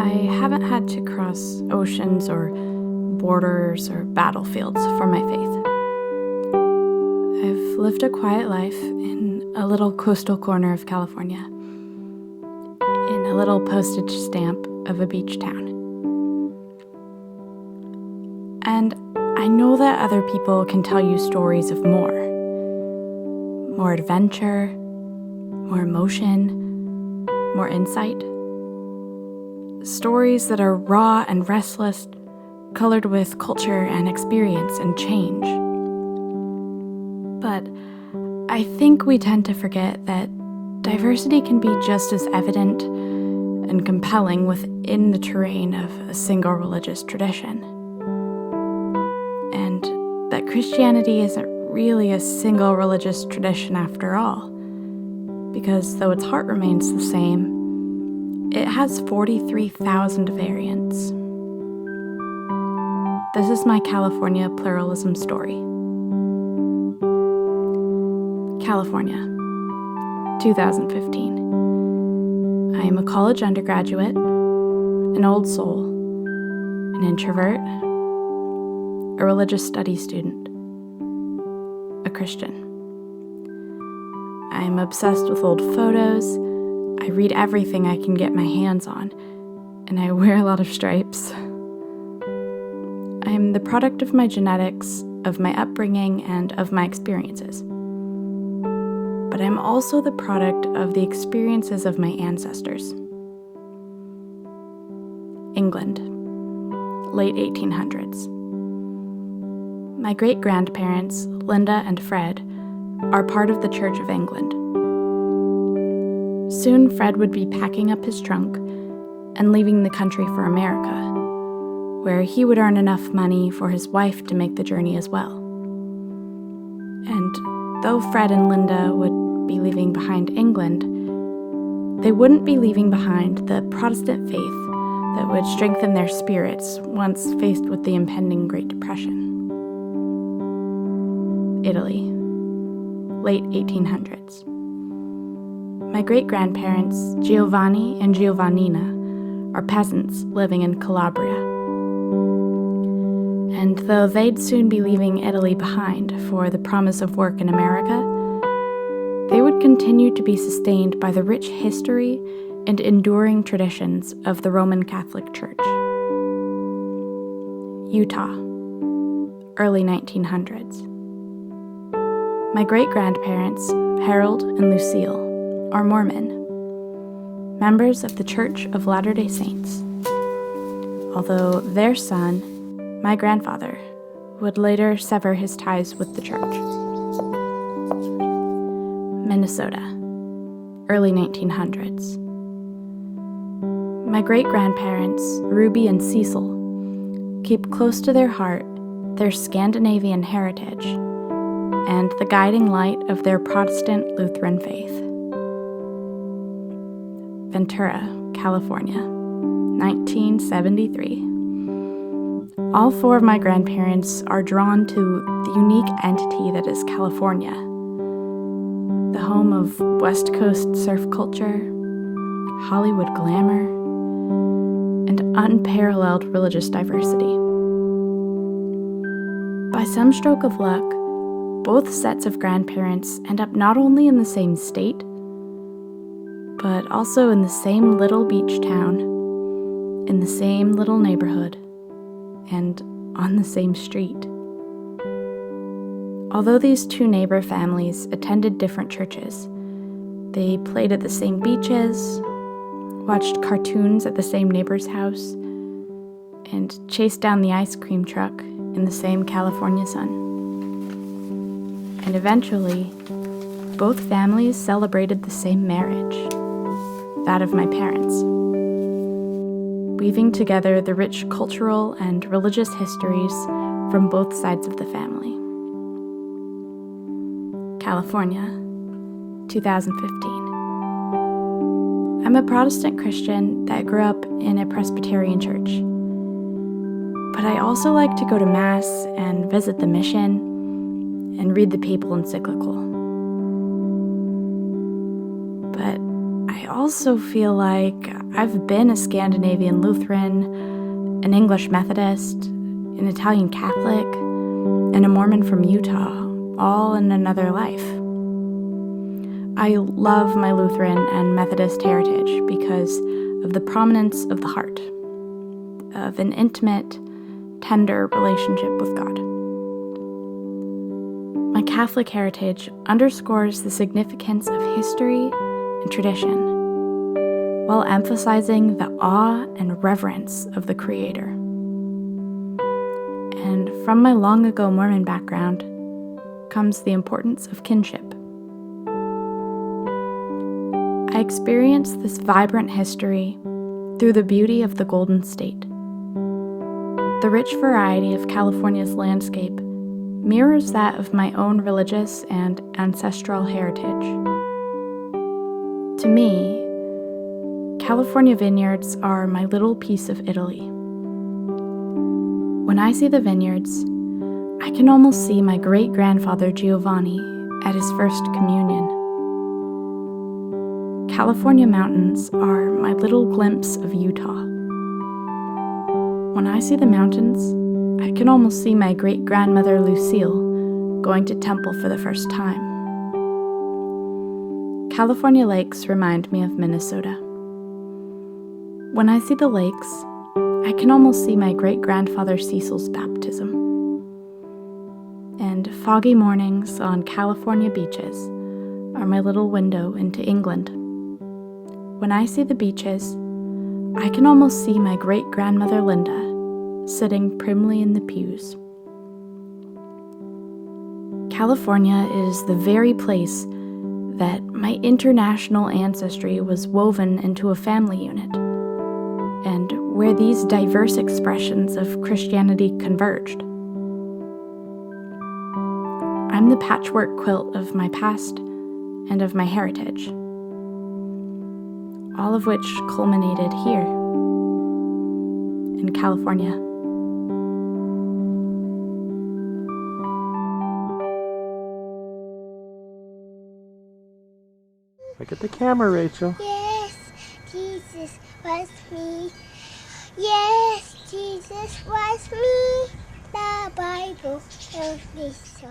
I haven't had to cross oceans or borders or battlefields for my faith. I've lived a quiet life in a little coastal corner of California, in a little postage stamp of a beach town. And I know that other people can tell you stories of more adventure, more emotion, more insight. Stories that are raw and restless, colored with culture and experience and change. But I think we tend to forget that diversity can be just as evident and compelling within the terrain of a single religious tradition. And that Christianity isn't really a single religious tradition after all, because though its heart remains the same, it has 43,000 variants. This is my California pluralism story. California, 2015. I am a college undergraduate, an old soul, an introvert, a religious studies student, a Christian. I am obsessed with old photos. I read everything I can get my hands on, and I wear a lot of stripes. I am the product of my genetics, of my upbringing, and of my experiences. But I'm also the product of the experiences of my ancestors. England, late 1800s. My great-grandparents, Linda and Fred, are part of the Church of England. Soon Fred would be packing up his trunk and leaving the country for America, where he would earn enough money for his wife to make the journey as well. And though Fred and Linda would be leaving behind England, they wouldn't be leaving behind the Protestant faith that would strengthen their spirits once faced with the impending Great Depression. Italy, late 1800s. My great-grandparents, Giovanni and Giovannina, are peasants living in Calabria. And though they'd soon be leaving Italy behind for the promise of work in America, they would continue to be sustained by the rich history and enduring traditions of the Roman Catholic Church. Utah, early 1900s. My great-grandparents, Harold and Lucille, are Mormon, members of the Church of Latter-day Saints, although their son, my grandfather, would later sever his ties with the church. Minnesota, early 1900s. My great-grandparents, Ruby and Cecil, keep close to their heart their Scandinavian heritage and the guiding light of their Protestant Lutheran faith. Ventura, California, 1973. All four of my grandparents are drawn to the unique entity that is California, the home of West Coast surf culture, Hollywood glamour, and unparalleled religious diversity. By some stroke of luck, both sets of grandparents end up not only in the same state, but also in the same little beach town, in the same little neighborhood, and on the same street. Although these two neighbor families attended different churches, they played at the same beaches, watched cartoons at the same neighbor's house, and chased down the ice cream truck in the same California sun. And eventually, both families celebrated the same marriage, that of my parents, weaving together the rich cultural and religious histories from both sides of the family. California, 2015. I'm a Protestant Christian that grew up in a Presbyterian church. But I also like to go to Mass and visit the mission and read the papal encyclical. But I also feel like I've been a Scandinavian Lutheran, an English Methodist, an Italian Catholic, and a Mormon from Utah, all in another life. I love my Lutheran and Methodist heritage because of the prominence of the heart, of an intimate, tender relationship with God. My Catholic heritage underscores the significance of history and tradition, while emphasizing the awe and reverence of the Creator. And from my long ago Mormon background comes the importance of kinship. I experience this vibrant history through the beauty of the Golden State. The rich variety of California's landscape mirrors that of my own religious and ancestral heritage. To me, California vineyards are my little piece of Italy. When I see the vineyards, I can almost see my great-grandfather Giovanni at his first communion. California mountains are my little glimpse of Utah. When I see the mountains, I can almost see my great-grandmother Lucille going to temple for the first time. California lakes remind me of Minnesota. When I see the lakes, I can almost see my great-grandfather Cecil's baptism. And foggy mornings on California beaches are my little window into England. When I see the beaches, I can almost see my great-grandmother Linda sitting primly in the pews. California is the very place that my international ancestry was woven into a family unit, and where these diverse expressions of Christianity converged. I'm the patchwork quilt of my past and of my heritage, all of which culminated here in California. Look at the camera, Rachel. Yes, Jesus was me. Yes, Jesus was me. The Bible tells me so.